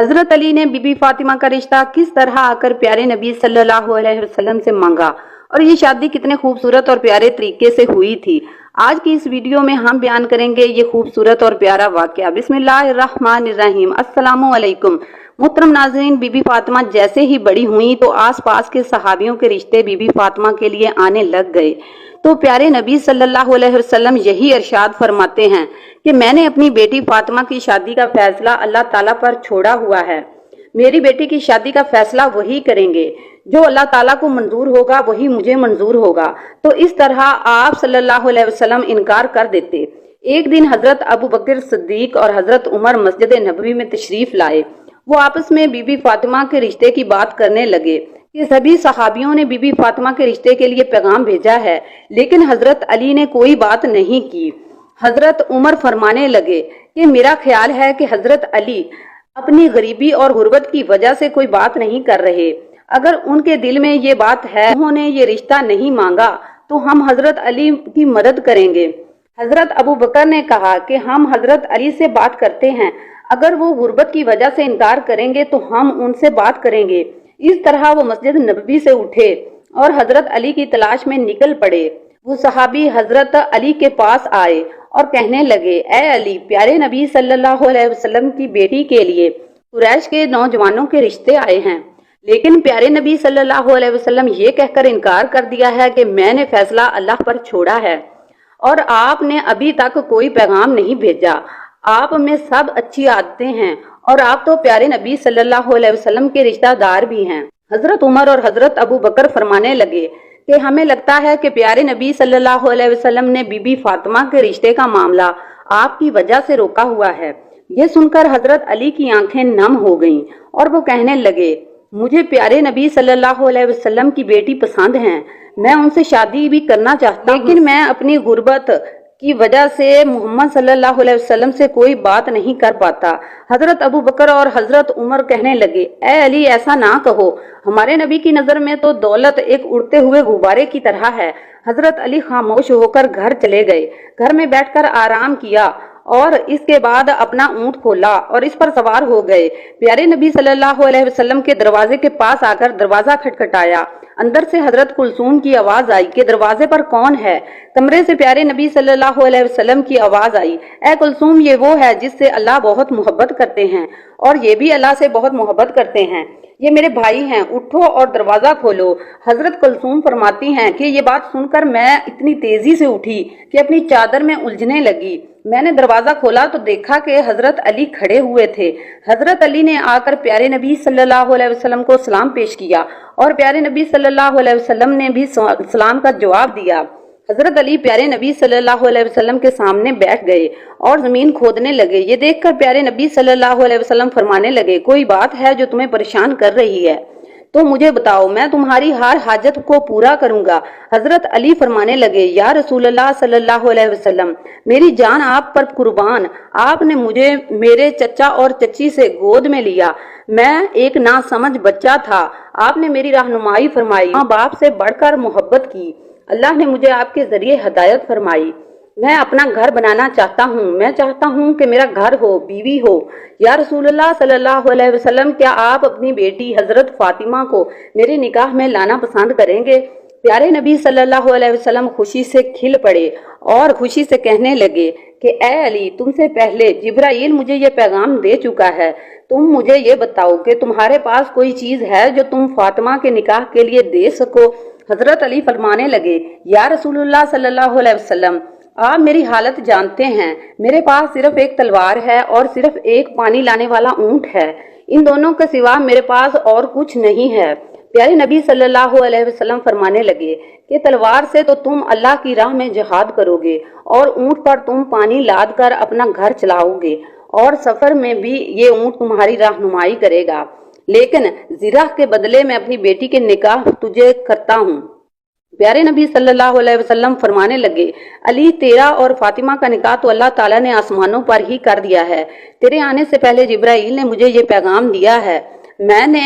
हजरत अली ने बीबी फातिमा का रिश्ता किस तरह आकर प्यारे नबी सल्लल्लाहु अलैहि वसल्लम से मांगा और ये शादी कितने खूबसूरत और प्यारे तरीके से हुई थी। आज की इस वीडियो में हम बयान करेंगे ये खूबसूरत और प्यारा वाकया। बिस्मिल्लाहिर्रहमानिर्रहीम। अस्सलामु अलैकुम। मुहतरम नाज़रीन, बीबी फातिमा जैसे ही बड़ी हुई तो आसपास के सहाबियों के रिश्ते बीबी फातिमा के लिए आने लग गए। तो प्यारे नबी सल्लल्लाहु अलैहि वसल्लम यही इरशाद फरमाते हैं कि मैंने अपनी बेटी फातिमा की शादी का फैसला अल्लाह ताला पर छोड़ा हुआ है। मेरी बेटी की शादी का फैसला वही करेंगे, जो अल्लाह ताला को मंजूर होगा वही मुझे मंजूर होगा। तो इस तरह आप सल्लल्लाहु अलैहि वसल्लम इनकार कर देते। एक दिन हजरत अबू बकर सिद्दीक और हजरत उमर मस्जिद नबवी में तशरीफ लाए। वो आपस में बीबी फातिमा के रिश्ते की बात करने लगे कि सभी सहाबियों ने बीबी फातिमा के रिश्ते के लिए पैगाम भेजा है, लेकिन हजरत अली ने कोई बात नहीं की। हजरत उमर फरमाने लगे कि मेरा ख्याल है कि हजरत अली अपनी गरीबी और गुर्बत की वजह से कोई बात नहीं कर रहे। अगर उनके दिल में ये बात है, उन्होंने ये रिश्ता नहीं मांगा, तो हम हजरत अली की मदद करेंगे। हजरत अबू बकर ने कहा कि हम हजरत अली से बात करते हैं, अगर वो गुर्बत की वजह से इनकार करेंगे तो हम उनसे बात करेंगे। इस तरह वो मस्जिद नबवी से उठे और हजरत अली की तलाश में निकल पड़े। वो सहाबी हजरत अली के पास आए और कहने लगे, ए अली, प्यारे नबी सल्लल्लाहु अलैहि वसल्लम की बेटी के लिए कुरैश के नौजवानों के रिश्ते आए हैं, लेकिन प्यारे नबी सल्लल्लाहु अलैहि वसल्लम ये कहकर इनकार कर दिया है कि मैंने फैसला अल्लाह पर छोड़ा है और आपने अभी तक कोई पैगाम नहीं भेजा। आप में सब अच्छी आदतें हैं और आप तो प्यारे नबी सल्लल्लाहु अलैहि वसल्लम के रिश्तेदार भी हैं। हजरत उमर और हजरत अबू बकर फरमाने लगे कि हमें लगता है कि प्यारे नबी सल्लल्लाहु अलैहि वसल्लम ने बीबी फातिमा के रिश्ते का मामला आपकी वजह से रोका हुआ है। ये सुनकर हजरत अली की आंखें नम हो गईं और वो कहने लगे, मुझे प्यारे नबी सल्लल्लाहु अलैहि वसल्लम की बेटी पसंद है, मैं उनसे शादी भी करना चाहता हूं, लेकिन मैं अपनी गुर्बत की वजह से मोहम्मद सल्लल्लाहु अलैहि वसल्लम से कोई बात नहीं कर पाता। हजरत अबू बकर और हजरत उमर कहने लगे, ए अली, ऐसा ना कहो, हमारे नबी की नजर में तो दौलत एक उड़ते हुए गुब्बारे की तरह है। हजरत अली खामोश होकर घर चले गए। घर में बैठकर आराम किया और इसके बाद अपना ऊंट खोला और इस पर सवार हो गए। प्यारे नबी सल्लल्लाहु अलैहि वसल्लम के दरवाजे के पास आकर दरवाजा खटखटाया। अंदर से हजरत कुलसूम की आवाज आई कि दरवाजे पर कौन है। कमरे से प्यारे नबी सल्लल्लाहु अलैहि वसल्लम की आवाज आई, ए कुलसूम, ये वो है जिससे अल्लाह बहुत मोहब्बत करते हैं और ये भी अल्लाह से बहुत मोहब्बत करते हैं। ये मेरे भाई हैं, उठो और दरवाजा खोलो। हजरत कुलसूम फरमाती हैं कि ये बात सुनकर मैं इतनी तेजी से उठी कि अपनी चादर में उलझने लगी। मैंने दरवाजा खोला तो देखा कि हजरत अली खड़े हुए थे। हजरत अली ने आकर प्यारे नबी सल्लल्लाहु अलैहि वसल्लम को सलाम पेश किया और प्यारे नबी सल्लल्लाहु अलैहि वसल्लम ने भी सलाम का जवाब दिया। हजरत अली प्यारे नबी सल्लल्लाहु अलैहि वसल्लम के सामने बैठ गए और जमीन खोदने लगे। ये देखकर प्यारे नबी सल्लल्लाहु अलैहि वसल्लम फरमाने लगे, कोई बात है जो तुम्हें परेशान कर रही है तो मुझे बताओ, मैं तुम्हारी हर हाजत को पूरा करूंगा। हजरत अली फरमाने लगे, या रसूलल्लाह सल्लल्लाहु अलैहि वसल्लम, मेरी जान आप पर कुर्बान, आपने मुझे मेरे चचा और चची से गोद में लिया। मैं एक नासमझ बच्चा था, आपने मेरी रहनुमाई फरमाई, माँ बाप से बढ़कर मोहब्बत की। अल्लाह ने मुझे आपके जरिए हिदायत फरमाई। मैं अपना घर बनाना चाहता हूँ। मैं चाहता हूँ कि मेरा घर हो, बीवी हो। या रसूलुल्लाह सल्लल्लाहु अलैहि वसल्लम, क्या आप अपनी बेटी हजरत फातिमा को मेरे निकाह में लाना पसंद करेंगे? प्यारे नबी सल्लल्लाहु अलैहि वसल्लम खुशी से खिल पड़े और खुशी से कहने लगे कि ए अली, तुमसे पहले जिब्राइल मुझे ये पैगाम दे चुका है। तुम मुझे ये बताओ कि तुम्हारे पास कोई चीज है जो तुम फातिमा के निकाह के लिए दे सको? हजरत अली फरमाने लगे, या रसूलुल्लाह सल्लल्लाहु अलैहि वसल्लम, आप मेरी हालत जानते हैं। मेरे पास सिर्फ एक तलवार है और सिर्फ एक पानी लाने वाला ऊंट है। इन दोनों के सिवा मेरे पास और कुछ नहीं है। प्यारे नबी सल्लल्लाहु अलैहि वसल्लम फरमाने लगे कि तलवार से तो तुम अल्लाह की राह में जिहाद करोगे और ऊंट पर तुम पानी लाद कर अपना घर चलाओगे और सफर में भी ये ऊंट तुम्हारी रहनुमाई करेगा, लेकिन ज़िरा के बदले में अपनी बेटी के निकाह तुझे करता हूँ। प्यारे नबी सल्लल्लाहु अलैहि वसल्लम फरमाने लगे, अली, तेरा और फातिमा का निकाह तो अल्लाह ताला ने आसमानों पर ही कर दिया है। तेरे आने से पहले जिब्राइल ने मुझे ये पैगाम दिया है। मैंने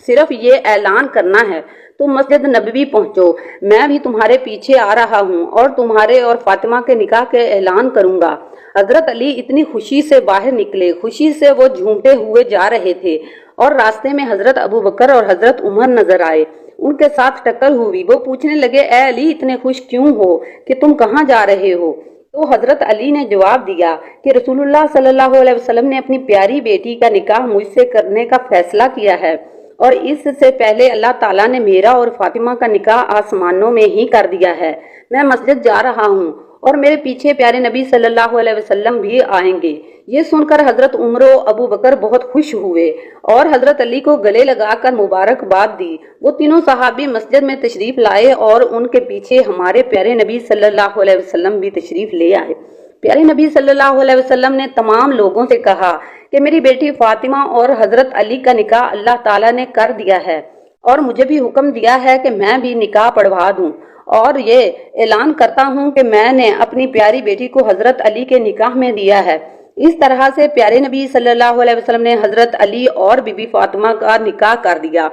सिर्फ ये ऐलान करना है। तुम मस्जिद नबवी पहुंचो, मैं भी तुम्हारे पीछे आ रहा हूँ और तुम्हारे और फातिमा के निकाह के ऐलान करूंगा। हजरत अली इतनी खुशी से बाहर निकले, खुशी से वो झूमते हुए जा रहे थे और रास्ते में हजरत अबू बकर और हजरत उमर नजर आए। उनके साथ टक्कर हुई। वो पूछने लगे, ए अली, इतने खुश क्यों हो कि तुम कहाँ जा रहे हो? तो हजरत अली ने जवाब दिया कि रसूलुल्लाह सल्लल्लाहु अलैहि वसल्लम ने अपनी प्यारी बेटी का निकाह मुझसे करने का फैसला किया है और इससे पहले अल्लाह ताला ने मेरा और फातिमा का निकाह आसमानों में ही कर दिया है। मैं मस्जिद जा रहा हूँ और मेरे पीछे प्यारे नबी सल्लल्लाहु अलैहि वसल्लम भी आएंगे। ये सुनकर हजरत उमर और अबू बकर बहुत खुश हुए और हजरत अली को गले लगाकर मुबारकबाद दी। वो तीनों सहाबी मस्जिद में तशरीफ लाए और उनके पीछे हमारे प्यारे नबी सल्लल्लाहु अलैहि वसल्लम भी तशरीफ ले आए। प्यारे नबी सल्लल्लाहु अलैहि वसल्लम ने तमाम लोगों से कहा कि मेरी बेटी फातिमा और हजरत अली का निकाह अल्लाह ताला ने कर दिया है और मुझे भी हुक्म दिया है कि मैं भी निकाह पढ़वा दूं और ये ऐलान करता हूं कि मैंने अपनी प्यारी बेटी को हजरत अली के निकाह में दिया है। इस तरह से प्यारे नबी सल्लल्लाहु अलैहि वसल्लम ने हजरत अली और बीबी फातिमा का निकाह कर दिया।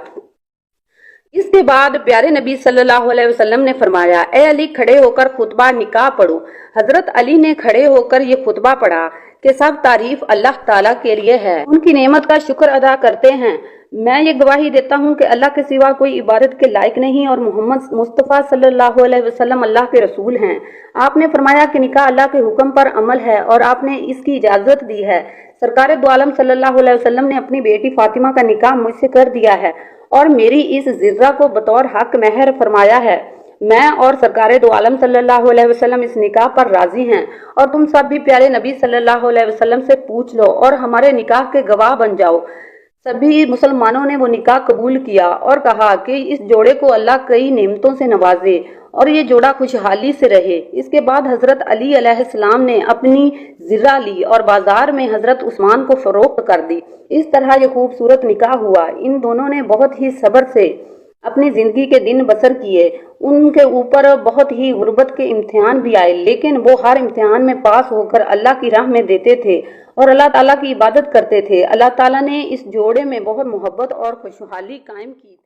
इसके बाद प्यारे नबी सल्लल्लाहु अलैहि वसल्लम ने फरमाया, ए अली, खड़े होकर खुतबा निकाह पढ़ो। हजरत अली ने खड़े होकर ये खुतबा पढ़ा कि सब तारीफ अल्लाह ताला के लिए है, उनकी नेमत का शुक्र अदा करते हैं। मैं ये गवाही देता हूँ कि अल्लाह के सिवा कोई इबादत के लायक नहीं और मोहम्मद मुस्तफ़ा सल्लल्लाहु अलैहि वसल्लम अल्लाह के रसूल हैं। आपने फरमाया कि निकाह अल्लाह के हुक्म पर अमल है और आपने इसकी इजाजत दी है। सरकार दो आलम सल्लल्लाहु अलैहि वसल्लम ने अपनी बेटी फातिमा का निकाह मुझसे कर दिया है और मेरी इस जिर्रा को बतौर हक महर फरमाया है। मैं और सरकार दो आलम सल्लल्लाहु अलैहि वसल्लम इस निकाह पर राजी हैं और तुम सब भी प्यारे नबी सल्लल्लाहु अलैहि वसल्लम से पूछ लो और हमारे निकाह के गवाह बन जाओ। सभी मुसलमानों ने वो निकाह कबूल किया और कहा कि इस जोड़े को अल्लाह कई नेमतों से नवाजे और ये जोड़ा खुशहाली से रहे। इसके बाद हजरत अली अलैहिस्सलाम ने अपनी जिर्रा ली और बाजार में हजरत उस्मान को फरोख्त कर दी। इस तरह ये खूबसूरत निकाह हुआ। इन दोनों ने बहुत ही सब्र से अपनी जिंदगी के दिन बसर किए। उनके ऊपर बहुत ही गुर्बत के इम्तिहान भी आए, लेकिन वो हर इम्तिहान में पास होकर अल्लाह की राह में देते थे और अल्लाह ताला की इबादत करते थे। अल्लाह ताला ने इस जोड़े में बहुत मोहब्बत और खुशहाली कायम की।